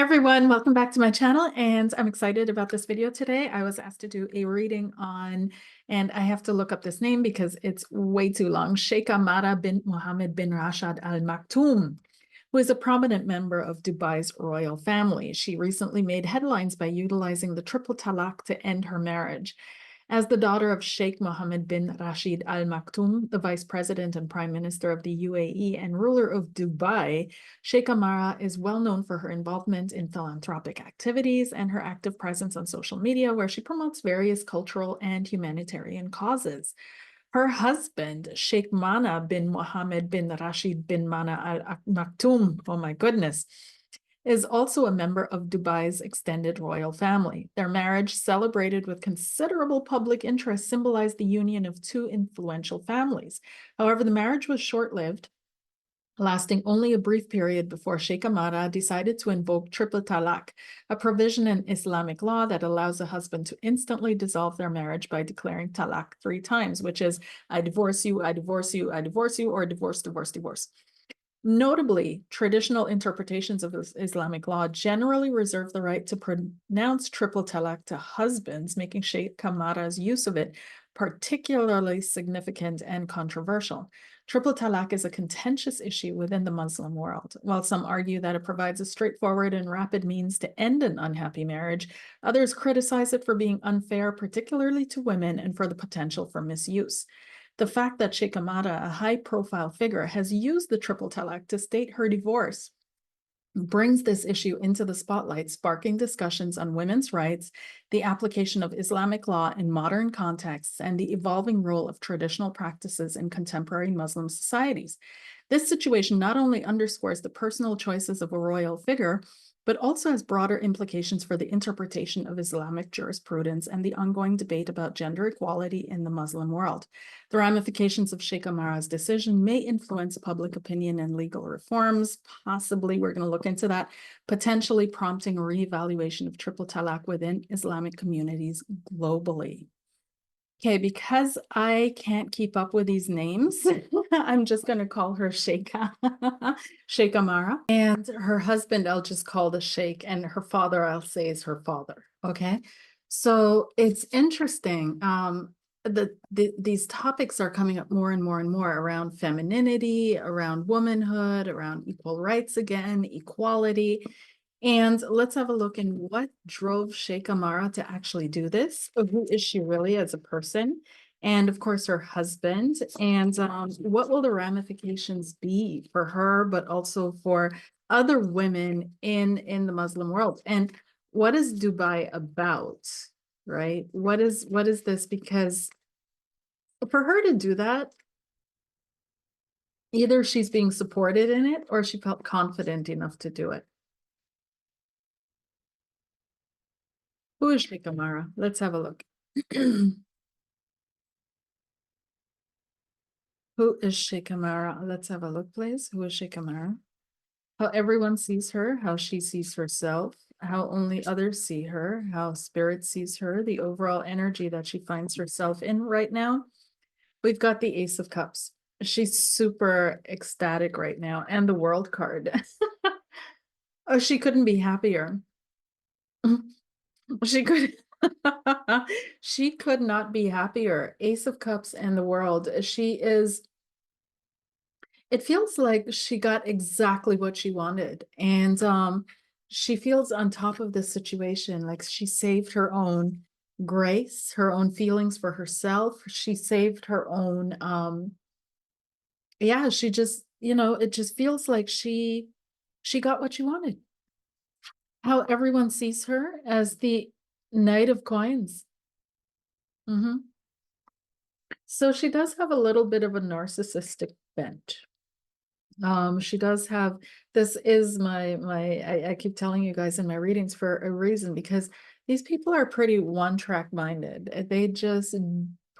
everyone, welcome back to my channel, and I'm excited about this video today. I was asked to do a reading on, and I have to look up this name because it's way too long, Sheikha Mahra bin Mohammed bin Rashid Al Maktoum, who is a prominent member of Dubai's royal family. She recently made headlines by utilizing the triple talaq to end her marriage. As the daughter of Sheikh Mohammed bin Rashid Al Maktoum, the vice president and prime minister of the UAE and ruler of Dubai, Sheikha Mahra is well known for her involvement in philanthropic activities and her active presence on social media, where she promotes various cultural and humanitarian causes. Her husband, Sheikh Mana bin Mohammed bin Rashid bin Mana Al Maktoum, oh my goodness, is also a member of Dubai's extended royal family. Their marriage, celebrated with considerable public interest, symbolized the union of two influential families. However, the marriage was short-lived, lasting only a brief period before Sheikha Mahra decided to invoke triple talaq, a provision in Islamic law that allows a husband to instantly dissolve their marriage by declaring talaq 3 times, which is, I divorce you, I divorce you, I divorce you, or divorce, divorce, divorce. Notably, traditional interpretations of Islamic law generally reserve the right to pronounce triple talaq to husbands, making Sheikha Mahra's use of it particularly significant and controversial. Triple talaq is a contentious issue within the Muslim world. While some argue that it provides a straightforward and rapid means to end an unhappy marriage, others criticize it for being unfair, particularly to women, and for the potential for misuse. The fact that Sheikha Mahra, a high-profile figure, has used the triple talaq to state her divorce brings this issue into the spotlight, sparking discussions on women's rights, the application of Islamic law in modern contexts, and the evolving role of traditional practices in contemporary Muslim societies. This situation not only underscores the personal choices of a royal figure, but also has broader implications for the interpretation of Islamic jurisprudence and the ongoing debate about gender equality in the Muslim world. The ramifications of Sheikha Mahra's decision may influence public opinion and legal reforms. Possibly, we're going to look into that, potentially prompting a reevaluation of triple talaq within Islamic communities globally. Okay, because I can't keep up with these names, I'm just going to call her Sheikha, Sheikha Mahra. And her husband, I'll just call the Sheikh, and her father, I'll say is her father. Okay, so it's interesting. These topics are coming up more and more and more around femininity, around womanhood, around equal rights again, equality. And let's have a look in what drove Sheikha Mahra to actually do this. Who is she really as a person? And of course, her husband. And what will the ramifications be for her, but also for other women in the Muslim world? And what is Dubai about, right? What is this? Because for her to do that, either she's being supported in it or she felt confident enough to do it. Who is Sheikha Mahra? Let's have a look. Who is Sheikha Mahra? Let's have a look, please. Who is Sheikha Mahra? How everyone sees her, how she sees herself, how only others see her, how spirit sees her, the overall energy that she finds herself in right now. We've got the Ace of Cups. She's super ecstatic right now, and the World card. Oh, she couldn't be happier. She could she could not be happier. Ace of Cups and the World. It feels like she got exactly what she wanted. And she feels on top of this situation, like she saved her own grace, her own feelings for herself. She saved her own yeah, she just, it just feels like she got what she wanted. How everyone sees her as the Knight of Coins. So she does have a little bit of a narcissistic bent. She does have, this is I keep telling you guys in my readings for a reason, because these people are pretty one-track minded. They just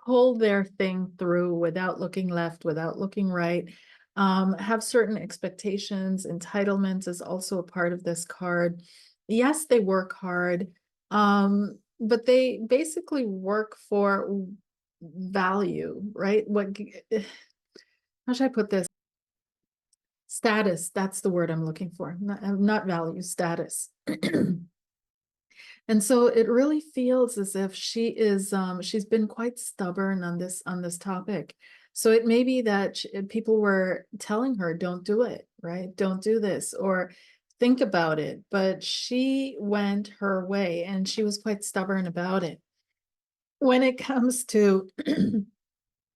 pull their thing through without looking left, without looking right, have certain expectations. Entitlement is also a part of this card. Yes, they work hard, but they basically work for value, right? How should I put this? Status, that's the word I'm looking for, not value, status. And so it really feels as if she is she's been quite stubborn on this topic. So it may be that people were telling her, don't do it, right? Don't do this, or think about it. But she went her way and she was quite stubborn about it. When it comes to,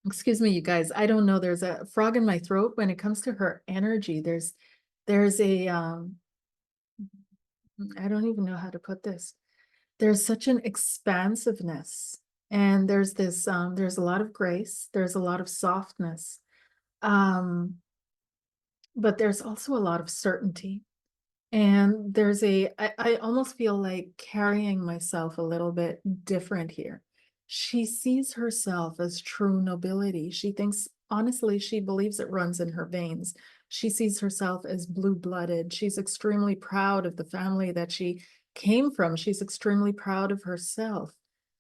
excuse me, you guys, I don't know, there's a frog in my throat. When it comes to her energy, there's a I don't even know how to put this. There's such an expansiveness, and there's a lot of grace, there's a lot of softness, um but there's also a lot of certainty. And I almost feel like carrying myself a little bit different here. She sees herself as true nobility. She thinks, honestly, she believes it runs in her veins. She sees herself as blue-blooded. She's extremely proud of the family that she came from. She's extremely proud of herself.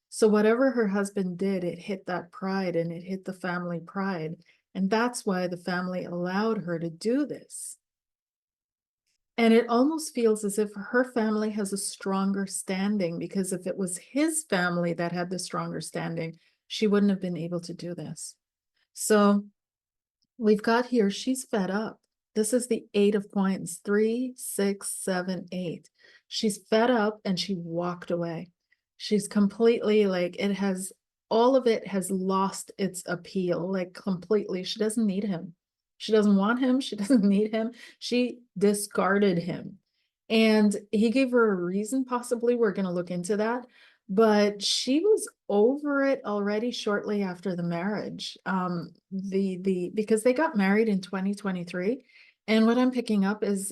So whatever her husband did, it hit that pride and it hit the family pride. And that's why the family allowed her to do this. And it almost feels as if her family has a stronger standing, because if it was his family that had the stronger standing, she wouldn't have been able to do this. So we've got here, she's fed up. This is the 8 of coins, 3, 6, 7, 8. She's fed up and she walked away. She's completely like, all of it has lost its appeal, like completely. She doesn't need him. She doesn't want him. She doesn't need him. She discarded him. And he gave her a reason, possibly. We're going to look into that. But she was over it already shortly after the marriage. Because they got married in 2023. And what I'm picking up is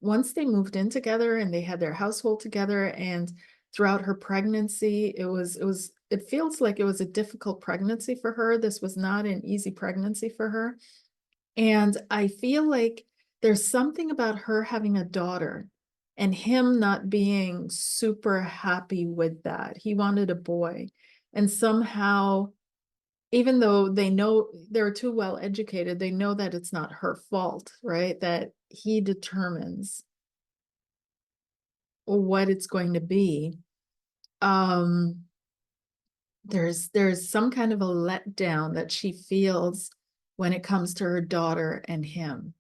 once they moved in together and they had their household together, and throughout her pregnancy, it feels like it was a difficult pregnancy for her. This was not an easy pregnancy for her. And I feel like there's something about her having a daughter and him not being super happy with that. He wanted a boy. And somehow, even though they know they're too well educated, they know that it's not her fault, right? That he determines what it's going to be. There's some kind of a letdown that she feels when it comes to her daughter and him.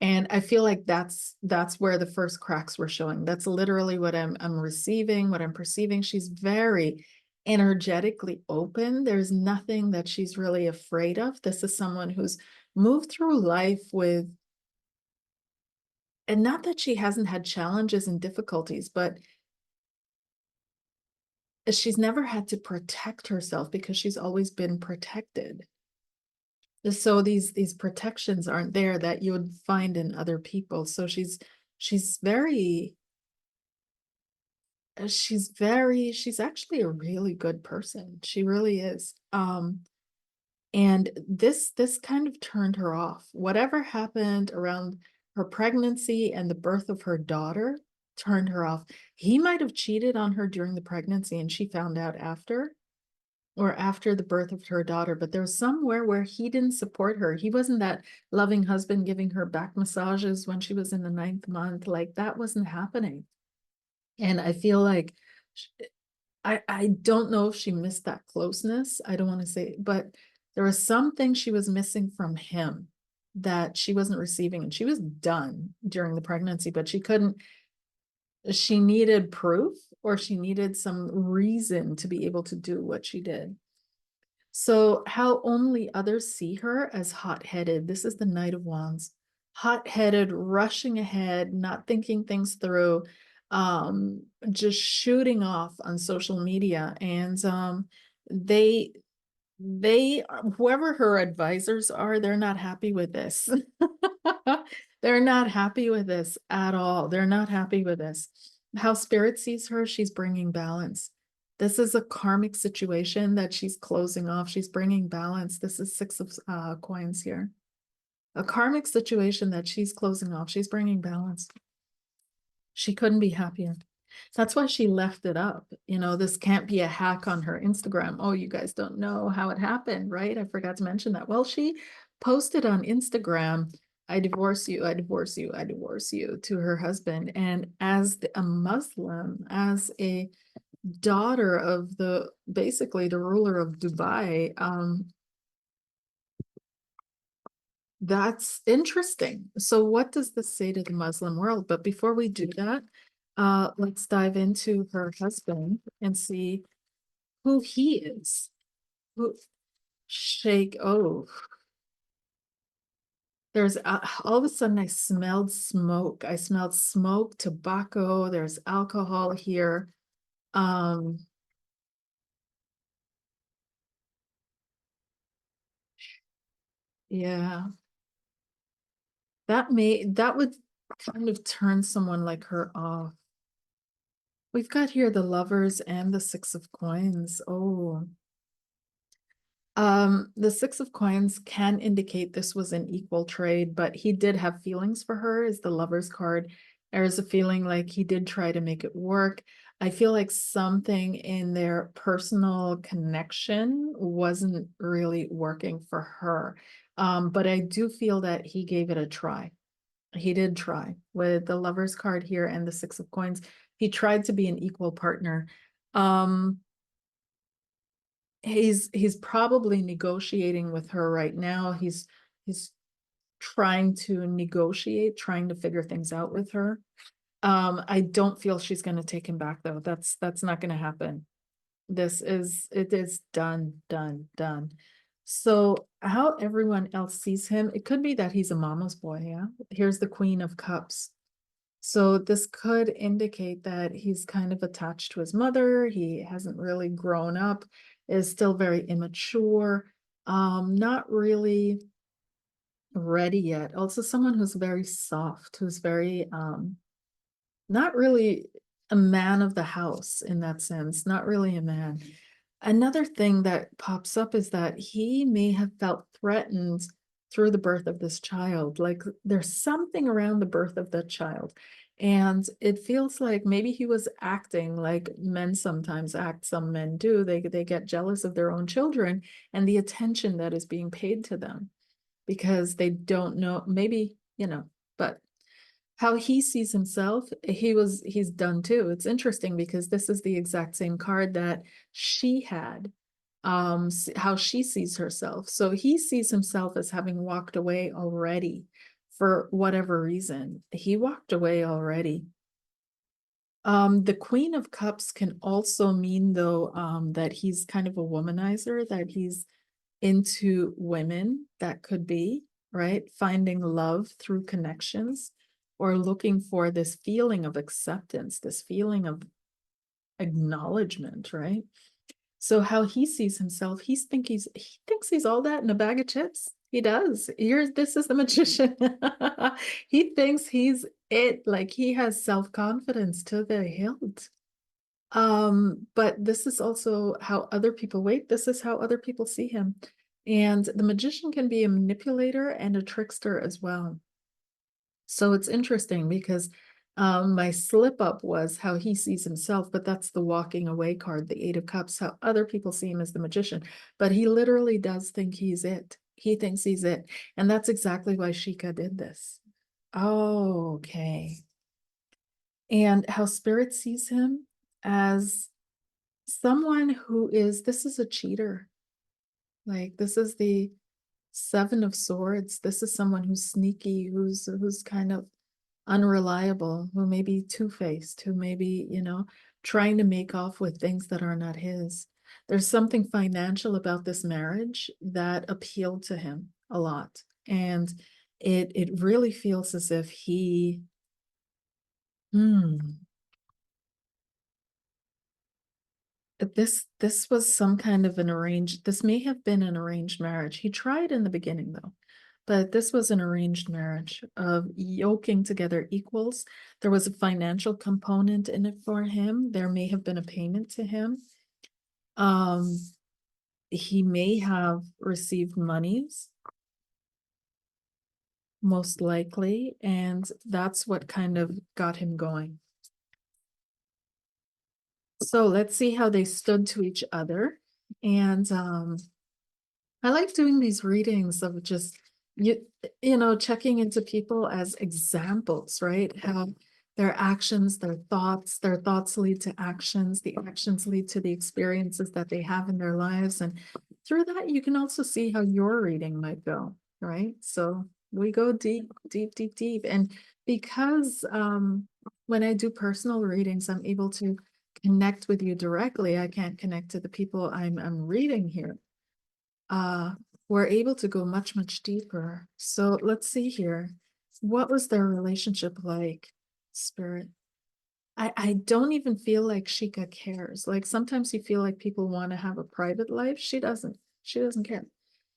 And I feel like that's where the first cracks were showing. That's literally what I'm receiving, what I'm perceiving. She's very energetically open. There's nothing that she's really afraid of. This is someone who's moved through life with, and not that she hasn't had challenges and difficulties, but she's never had to protect herself because she's always been protected. So these protections aren't there that you would find in other people. So she's very she's actually a really good person. She really is. And this kind of turned her off. Whatever happened around her pregnancy and the birth of her daughter turned her off. He might have cheated on her during the pregnancy and she found out after, or after the birth of her daughter, but there was somewhere where he didn't support her. He wasn't that loving husband giving her back massages when she was in the 9th month. Like, that wasn't happening. And I feel like I don't know if she missed that closeness. I don't want to say, but there was something she was missing from him that she wasn't receiving, and she was done during the pregnancy, but she needed proof, or she needed some reason to be able to do what she did. So how only others see her as hot-headed. This is the Knight of Wands. Hot-headed, rushing ahead, not thinking things through, just shooting off on social media. And they whoever her advisors are, they're not happy with this. They're not happy with this at all. They're not happy with this. How Spirit sees her, she's bringing balance. This is a karmic situation that she's closing off. She's bringing balance. This is 6 of coins here. A karmic situation that she's closing off. She's bringing balance. She couldn't be happier. That's why she left it up. You know, this can't be a hack on her Instagram. Oh, you guys don't know how it happened, right? I forgot to mention that. Well, she posted on Instagram I divorce you, I divorce you, I divorce you to her husband. And as a Muslim, as a daughter of basically the ruler of Dubai, that's interesting. So what does this say to the Muslim world? But before we do that, let's dive into her husband and see who he is. Who Sheikh, oh, there's all of a sudden I smelled smoke. I smelled smoke, tobacco, there's alcohol here. Um, yeah, that would kind of turn someone like her off. We've got here the lovers and the six of coins. Oh, the six of coins can indicate this was an equal trade, but he did have feelings for her is the lover's card. There's a feeling like he did try to make it work. I feel like something in their personal connection wasn't really working for her. But I do feel that he gave it a try. He did try with the lover's card here and the six of coins. He tried to be an equal partner. Um, he's probably negotiating with her right now. He's trying to negotiate, trying to figure things out with her. I don't feel she's going to take him back though. That's not going to happen. It is done, done, done. So how everyone else sees him, it could be that he's a mama's boy, yeah. Here's the Queen of Cups. So this could indicate that he's kind of attached to his mother. He hasn't really grown up, is still very immature, not really ready yet. Also someone who's very soft, who's very not really a man of the house in that sense, not really a man. Another thing that pops up is that he may have felt threatened through the birth of this child. Like there's something around the birth of that child. And it feels like maybe he was acting like men sometimes act, some men do. They get jealous of their own children and the attention that is being paid to them because they don't know, maybe, but how he sees himself, he's done too. It's interesting because this is the exact same card that she had, how she sees herself. So he sees himself as having walked away already for whatever reason. He walked away already. The Queen of Cups can also mean though, that he's kind of a womanizer, that he's into women. That could be, right? Finding love through connections or looking for this feeling of acceptance, this feeling of acknowledgement, right? So how he sees himself, he thinks he's all that in a bag of chips. He does. This is the magician. He thinks he's it, like he has self-confidence to the hilt. But this is also how other people wait. This is how other people see him. And the magician can be a manipulator and a trickster as well. So it's interesting because my slip up was how he sees himself, but that's the walking away card, the Eight of Cups, how other people see him as the magician. But he literally does think he's it. He thinks he's it. And that's exactly why Sheikha did this. Oh, okay. And how spirit sees him as someone who this is a cheater. Like this is the Seven of Swords. This is someone who's sneaky, who's kind of unreliable, who may be two-faced, who may be, trying to make off with things that are not his. There's something financial about this marriage that appealed to him a lot. And it really feels as if hmm, this was some kind of this may have been an arranged marriage. He tried in the beginning though, but this was an arranged marriage of yoking together equals. There was a financial component in it for him. There may have been a payment to him. Um, he may have received monies, most likely, and that's what kind of got him going. So let's see how they stood to each other. And I like doing these readings of just you checking into people as examples, right? How their actions, their thoughts lead to actions, the actions lead to the experiences that they have in their lives. And through that, you can also see how your reading might go, right? So we go deep, deep, deep, deep. And because when I do personal readings, I'm able to connect with you directly. I can't connect to the people I'm reading here. uh, we're able to go much, much deeper. So let's see here. What was their relationship like, Spirit? I don't even feel like Sheikha cares. Like sometimes you feel like people want to have a private life. She doesn't. She doesn't care.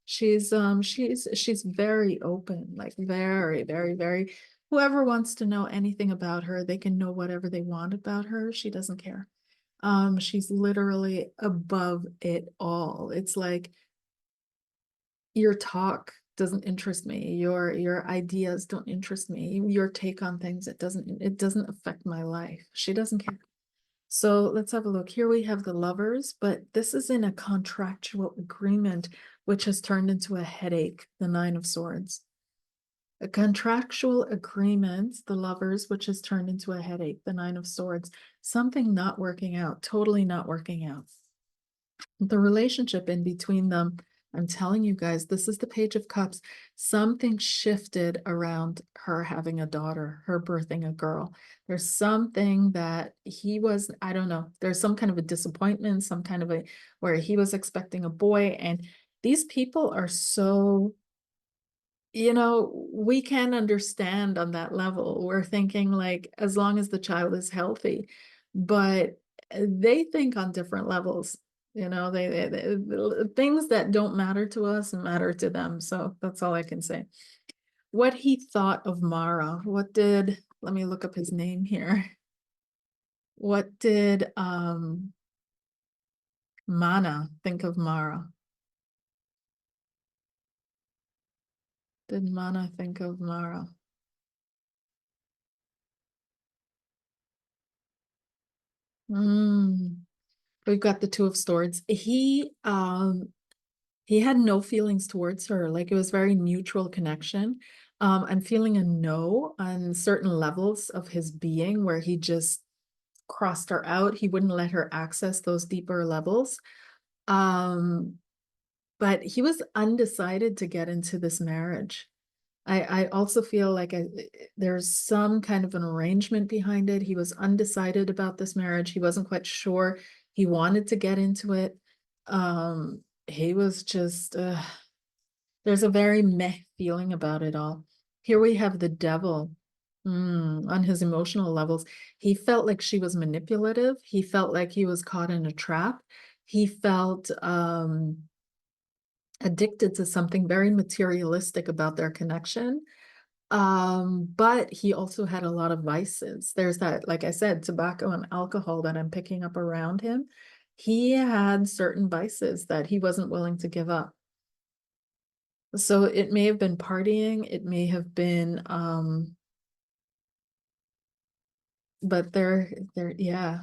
She's very open, like very, very, very. Whoever wants to know anything about her, they can know whatever they want about her. She doesn't care. She's literally above it all. It's like your talk doesn't interest me, your ideas don't interest me, your take on things, it doesn't affect my life. She doesn't care. So let's have a look. Here we have the Lovers, but this is in a contractual agreement, which has turned into a headache, the Nine of Swords. A contractual agreement, the Lovers, which has turned into a headache, the Nine of Swords. Something not working out, totally not working out. The relationship in between them, I'm telling you guys, this is the Page of Cups. Something shifted around her having a daughter, her birthing a girl. There's something that he was, I don't know, there's some kind of a disappointment, some kind of a, where he was expecting a boy. And these people are so, we can understand on that level. We're thinking like, as long as the child is healthy, but they think on different levels. Things that don't matter to us matter to them. So that's all I can say. What he thought of Mara. Let me look up his name here. What did Mana think of Mara? Did Mana think of Mara? We've got the Two of Swords. He had no feelings towards her. Like it was very neutral connection. I'm feeling a no on certain levels of his being where he just crossed her out. He wouldn't let her access those deeper levels. Um, but he was undecided to get into this marriage. I also feel like there's some kind of an arrangement behind it. He was undecided about this marriage. He wasn't quite sure. He wanted to get into it. He was just, there's a very meh feeling about it all. Here we have the Devil. On his emotional levels, he felt like she was manipulative. He felt like he was caught in a trap. He felt addicted to something very materialistic about their connection. But he also had a lot of vices. There's that, like I said, tobacco and alcohol that I'm picking up around him. He had certain vices that he wasn't willing to give up. So it may have been partying, it may have been but yeah.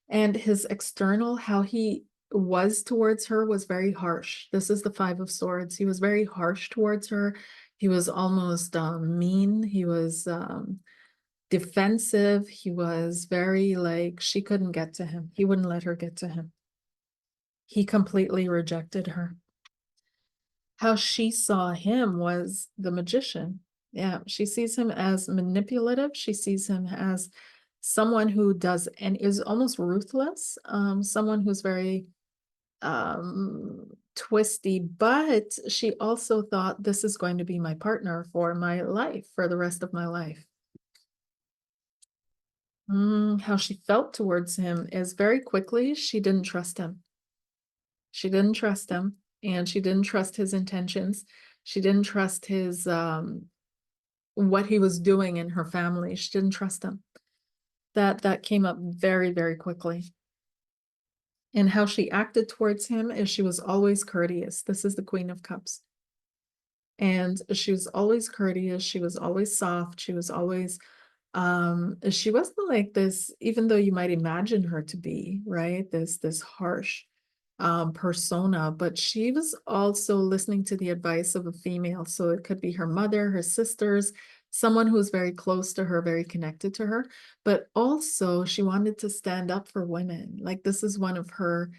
And his external, how he was towards her was very harsh. This is the Five of Swords. He was very harsh towards her. He was almost mean. He was defensive. He was very like, she couldn't get to him. He wouldn't let her get to him. He completely rejected her. How she saw him was the magician. Yeah, she sees him as manipulative. She sees him as someone who does and is almost ruthless, someone who's very twisty, but she also thought this is going to be my partner for my life, for the rest of my life. How she felt towards him is very quickly, she didn't trust him. She didn't trust him, and she didn't trust his intentions. She didn't trust his what he was doing in her family. She didn't trust him. That came up very, very quickly. And how she acted towards him is she was always courteous. This is the Queen of Cups. And she was always courteous. She was always soft. She was always, she wasn't like this, even though you might imagine her to be, right? This harsh. persona, but she was also listening to the advice of a female. So it could be her mother, her sisters, someone who's very close to her, very connected to her. But also she wanted to stand up for women. Like this is one of her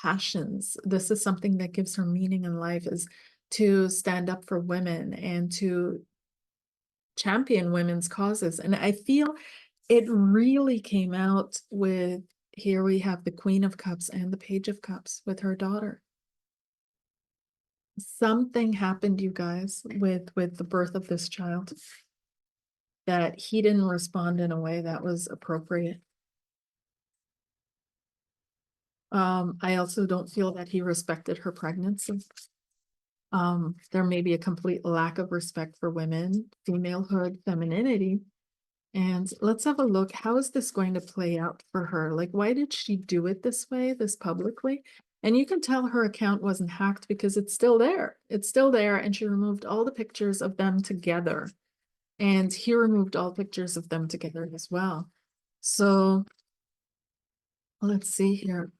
passions. This is something that gives her meaning in life, is to stand up for women and to champion women's causes. And I feel it really came out with, here we have the Queen of Cups and the Page of Cups with her daughter. Something happened, you guys, with the birth of this child, that he didn't respond in a way that was appropriate. I also don't feel that he respected her pregnancy. There may be a complete lack of respect for women, femalehood, femininity. And let's have a look. How is this going to play out for her? Like, why did she do it this way, this publicly? And you can tell her account wasn't hacked because it's still there. It's still there. And she removed all the pictures of them together. And he removed all pictures of them together as well. So let's see here.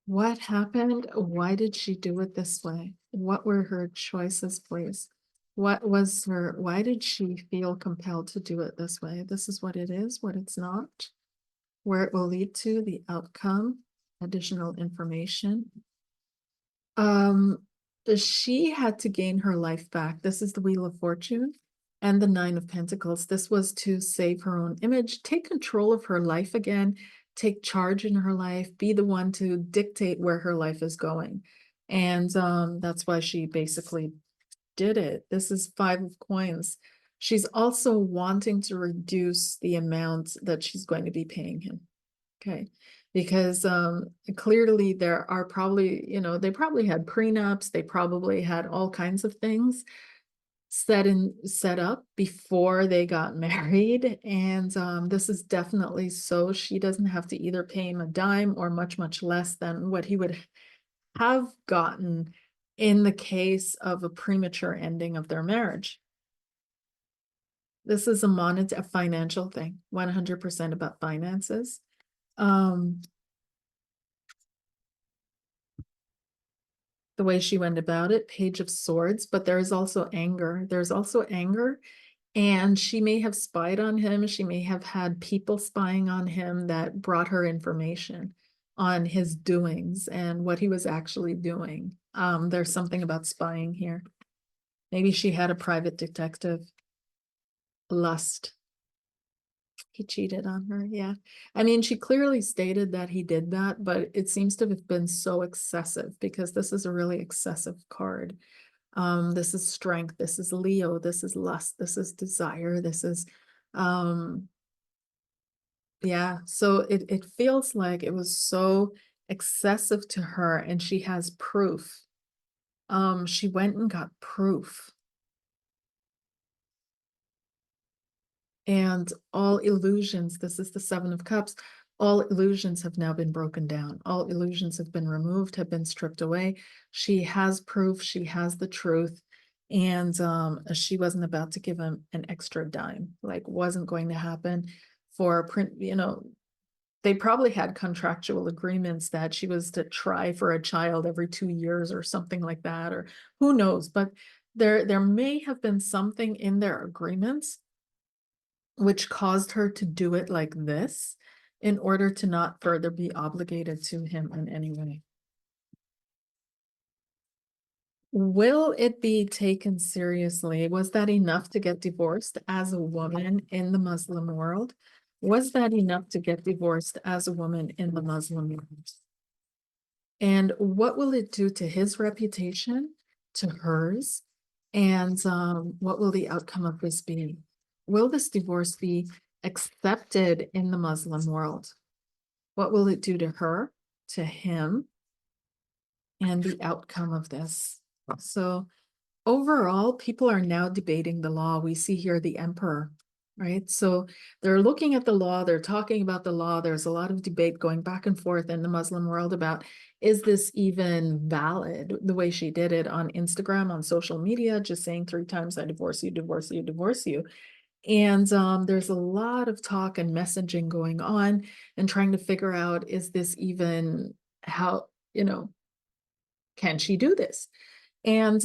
What happened? Why did she do it this way? What were her choices, please? What was her, why did she feel compelled to do it this way? This is what it is, what it's not, where it will lead to, the outcome, additional information. She had to gain her life back. This is the Wheel of Fortune and the Nine of Pentacles. This was to save her own image, take control of her life again, take charge in her life, be the one to dictate where her life is going. And that's why she basically did it. This is Five of Coins. She's also wanting to reduce the amount that she's going to be paying him. Okay. Because clearly there are probably, they probably had prenups, they probably had all kinds of things set up before they got married. And this is definitely so she doesn't have to either pay him a dime or much, much less than what he would have gotten in the case of a premature ending of their marriage. This is a financial thing, 100% about finances. The way she went about it, Page of Swords, but there's also anger. There's also anger, and she may have spied on him. She may have had people spying on him that brought her information on his doings and what he was actually doing. There's something about spying here. Maybe she had a private detective. Lust. He cheated on her, yeah. I mean, she clearly stated that he did that, but it seems to have been so excessive because this is a really excessive card. This is strength, this is Leo, this is lust, this is desire, this is yeah, so it feels like it was so excessive to her, and she has proof. She went and got proof. And all illusions, this is the Seven of Cups, all illusions have now been broken down. All illusions have been removed, have been stripped away. She has proof, she has the truth. And she wasn't about to give him an extra dime, like wasn't going to happen for print, they probably had contractual agreements that she was to try for a child every 2 years or something like that, or who knows, but there may have been something in their agreements which caused her to do it like this in order to not further be obligated to him in any way. Will it be taken seriously? Was that enough to get divorced as a woman in the Muslim world? Was that enough to get divorced as a woman in the Muslim world? And what will it do to his reputation, to hers? And what will the outcome of this be? Will this divorce be accepted in the Muslim world? What will it do to her, to him, and the outcome of this? So overall, people are now debating the law. We see here the emperor, right? So they're looking at the law, they're talking about the law. There's a lot of debate going back and forth in the Muslim world about, is this even valid? The way she did it on Instagram, on social media, just saying 3 times, I divorce you, divorce you, divorce you. And there's a lot of talk and messaging going on and trying to figure out, is this even how, can she do this? And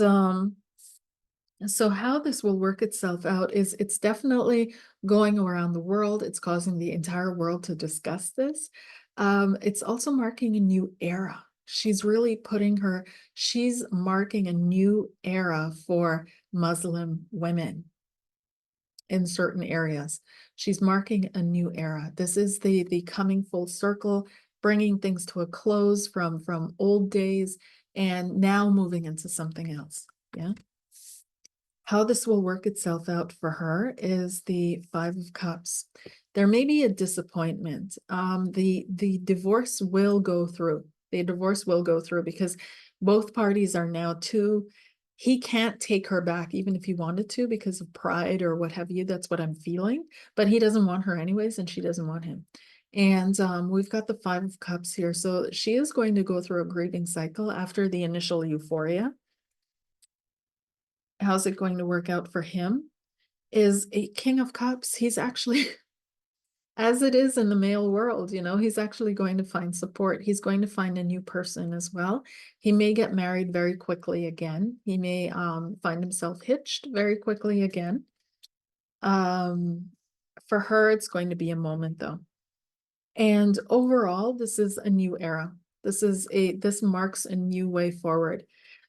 so how this will work itself out is it's definitely going around the world. It's causing the entire world to discuss this. It's also marking a new era. She's marking a new era for Muslim women in certain areas. She's marking a new era. This is the coming full circle, bringing things to a close from old days and now moving into something else. Yeah. How this will work itself out for her is the Five of Cups. There may be a disappointment. The divorce will go through. The divorce will go through because both parties are now too. He can't take her back, even if he wanted to, because of pride or what have you. That's what I'm feeling. But he doesn't want her anyways, and she doesn't want him. And we've got the Five of Cups here. So she is going to go through a grieving cycle after the initial euphoria. How's it going to work out for him? Is a King of Cups. He's actually, as it is in the male world, he's actually going to find support. He's going to find a new person as well. He may get married very quickly again. He may find himself hitched very quickly again. For her, it's going to be a moment though. And overall, this is a new era. This marks a new way forward.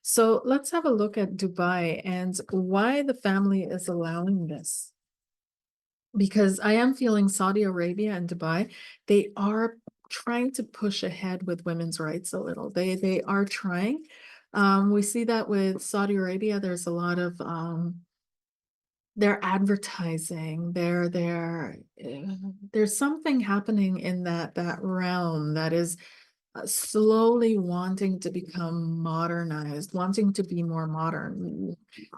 So let's have a look at Dubai and why the family is allowing this. Because I am feeling Saudi Arabia and Dubai, they are trying to push ahead with women's rights a little. They are trying. We see that with Saudi Arabia, there's a lot of they're advertising, there's something happening in that realm that is slowly wanting to become modernized, wanting to be more modern,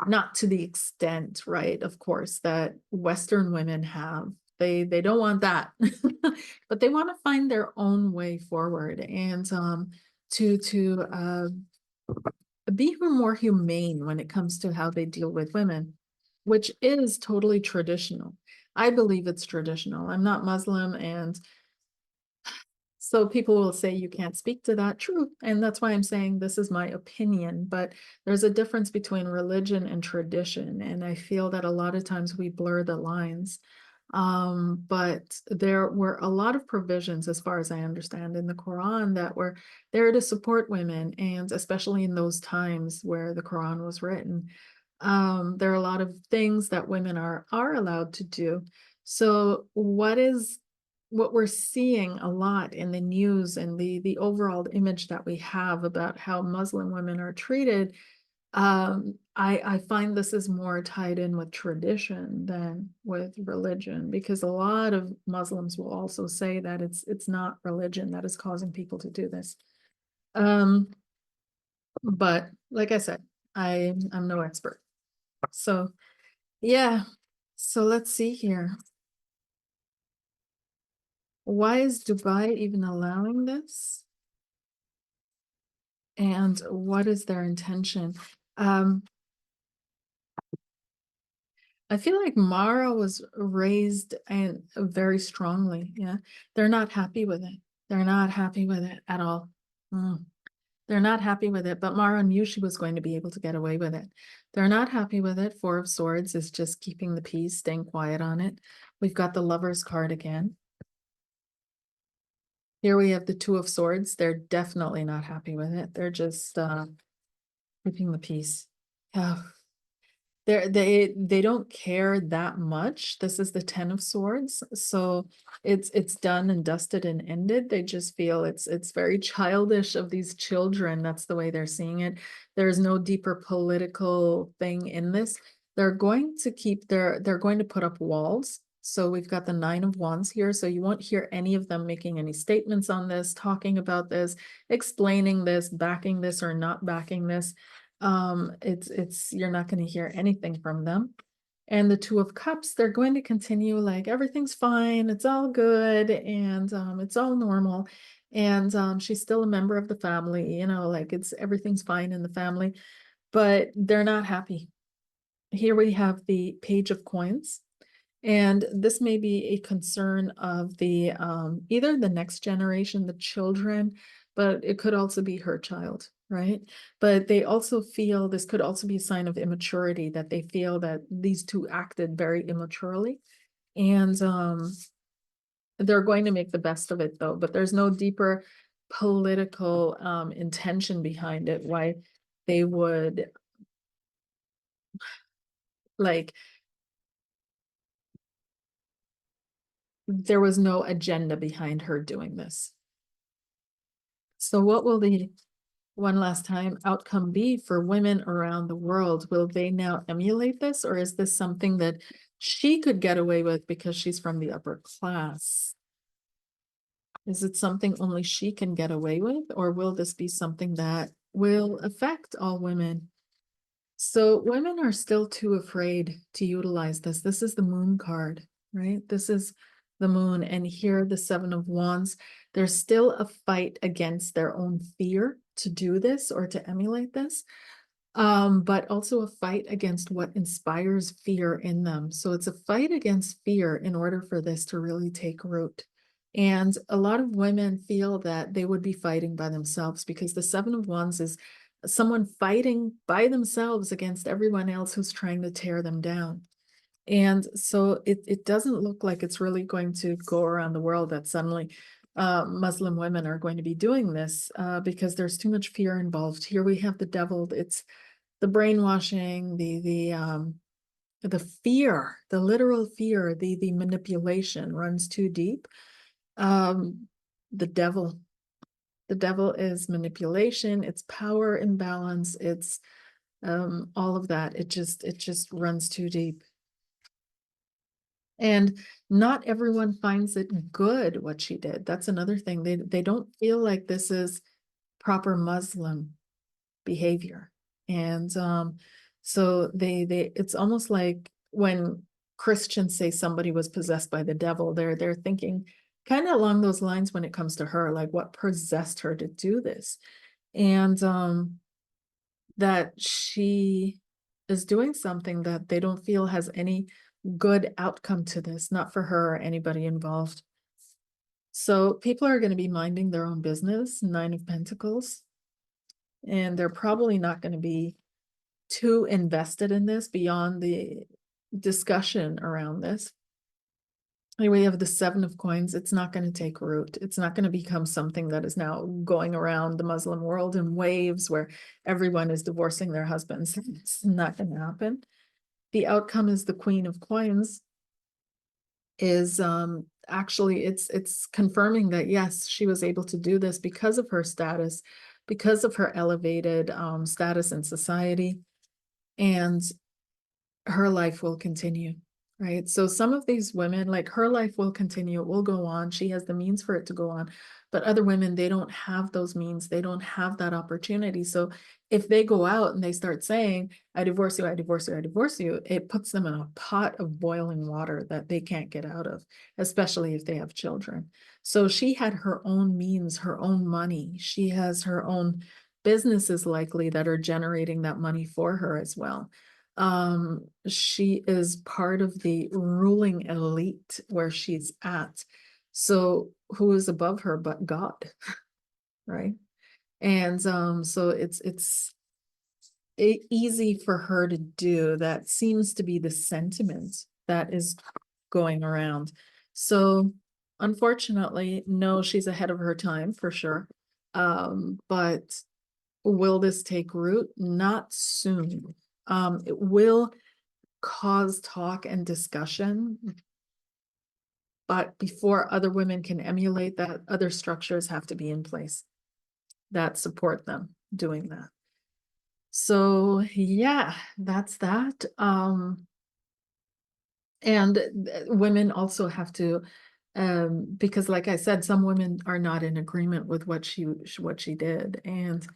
not to the extent, right, of course, that Western women have. They don't want that, but they want to find their own way forward and to be more humane when it comes to how they deal with women, which is totally traditional. I believe it's traditional. I'm not Muslim, and so people will say you can't speak to that. True. And that's why I'm saying this is my opinion, but there's a difference between religion and tradition. And I feel that a lot of times we blur the lines. But there were a lot of provisions, as far as I understand, in the Quran that were there to support women, and especially in those times where the Quran was written. There are a lot of things that women are allowed to do. So what we're seeing a lot in the news and the overall image that we have about how Muslim women are treated, I find this is more tied in with tradition than with religion, because a lot of Muslims will also say that it's not religion that is causing people to do this. But like I said, I'm no expert. So yeah, so let's see here. Why is Dubai even allowing this? And what is their intention? I feel like Mara was raised and very strongly. Yeah, they're not happy with it. They're not happy with it at all. They're not happy with it, but Mara knew she was going to be able to get away with it. They're not happy with it. Four of Swords is just keeping the peace, staying quiet on it. We've got the Lover's card again. Here we have the Two of Swords. They're definitely not happy with it. They're just keeping the peace. Yeah. They don't care that much. This is the Ten of Swords, so it's done and dusted and ended. They just feel it's very childish of these children. That's the way they're seeing it. There's no deeper political thing in this. They're going to put up walls. So we've got the Nine of Wands here. So you won't hear any of them making any statements on this, talking about this, explaining this, backing this or not backing this. It's you're not going to hear anything from them. And the Two of Cups, they're going to continue like everything's fine, it's all good, and it's all normal. And she's still a member of the family, like everything's fine in the family, but they're not happy. Here we have the Page of Coins, And this may be a concern of the either the next generation, the children, but it could also be her child, right? But they also feel this could also be a sign of immaturity, that they feel that these two acted very immaturely. And they're going to make the best of it though, but there's no deeper political intention behind it, why they would like there was no agenda behind her doing this. So what will the one last time outcome be for women around the world? Will they now emulate this, or is this something that she could get away with because she's from the upper class? Is it something only she can get away with, or will this be something that will affect all women? So women are still too afraid to utilize this. This is the moon card, right? This is the moon. And here, the Seven of Wands, there's still a fight against their own fear to do this or to emulate this, but also a fight against what inspires fear in them. So it's a fight against fear in order for this to really take root. And a lot of women feel that they would be fighting by themselves, because the Seven of Wands is someone fighting by themselves against everyone else who's trying to tear them down. And so it doesn't look like it's really going to go around the world that suddenly Muslim women are going to be doing this because there's too much fear involved. Here we have the devil. It's the brainwashing, the fear, the literal fear, the manipulation runs too deep. The devil is manipulation, it's power imbalance, it's all of that. It just runs too deep. And not everyone finds it good what she did. That's another thing. They don't feel like this is proper Muslim behavior. And so they it's almost like when Christians say somebody was possessed by the devil, they're thinking kind of along those lines when it comes to her, like what possessed her to do this. And that she is doing something that they don't feel has any good outcome to this, not for her or anybody involved. So people are going to be minding their own business, Nine of Pentacles, and they're probably not going to be too invested in this beyond the discussion around this. We have the Seven of Coins. It's not going to take root. It's not going to become something that is now going around the Muslim world in waves where everyone is divorcing their husbands. It's not going to happen. The outcome is the Queen of Coins is actually it's confirming that yes, she was able to do this because of her status, because of her elevated status in society, and her life will continue, right? So some of these women, like her life will continue, it will go on. She has the means for it to go on. But other women, they don't have those means. They don't have that opportunity. So if they go out and they start saying, I divorce you, I divorce you, I divorce you, it puts them in a pot of boiling water that they can't get out of, especially if they have children. So she had her own means, her own money. She has her own businesses likely that are generating that money for her as well. She is part of the ruling elite where she's at. So who is above her but God, right? And so it's easy for her to do. That seems to be the sentiment that is going around. So unfortunately, no, she's ahead of her time for sure. But will this take root? Not soon. It will cause talk and discussion, but before other women can emulate that, other structures have to be in place that support them doing that. So yeah, that's that. And women also have to, because like I said, some women are not in agreement with what she did, and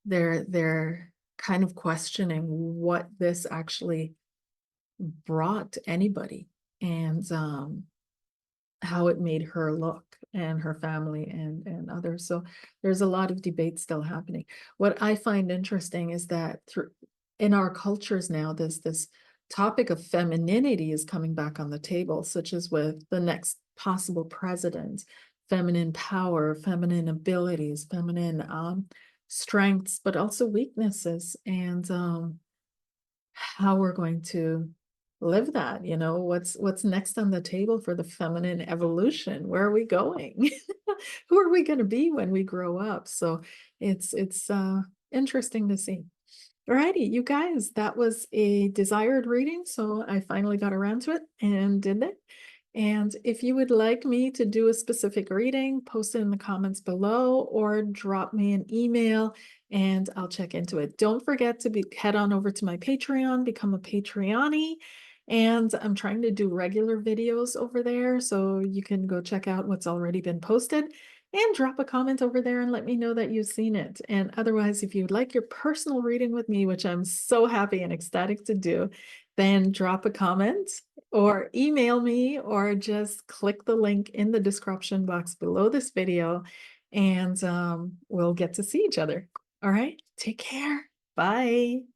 they're kind of questioning what this actually brought anybody, and how it made her look and her family and others. So there's a lot of debate still happening. What I find interesting is that in our cultures now, there's this topic of femininity is coming back on the table, such as with the next possible president, feminine power, feminine abilities, feminine strengths, but also weaknesses, and how we're going to live that. What's next on the table for the feminine evolution? Where are we going? Who are we going to be when we grow up? So it's interesting to see. Alrighty, you guys, that was a desired reading, so I finally got around to it and did it. And if you would like me to do a specific reading, post it in the comments below or drop me an email and I'll check into it. Don't forget to head on over to my Patreon, become a Patreon-y. And I'm trying to do regular videos over there, so you can go check out what's already been posted and drop a comment over there and let me know that you've seen it. And otherwise, if you'd like your personal reading with me, which I'm so happy and ecstatic to do, then drop a comment or email me or just click the link in the description box below this video and we'll get to see each other. All right, take care. Bye.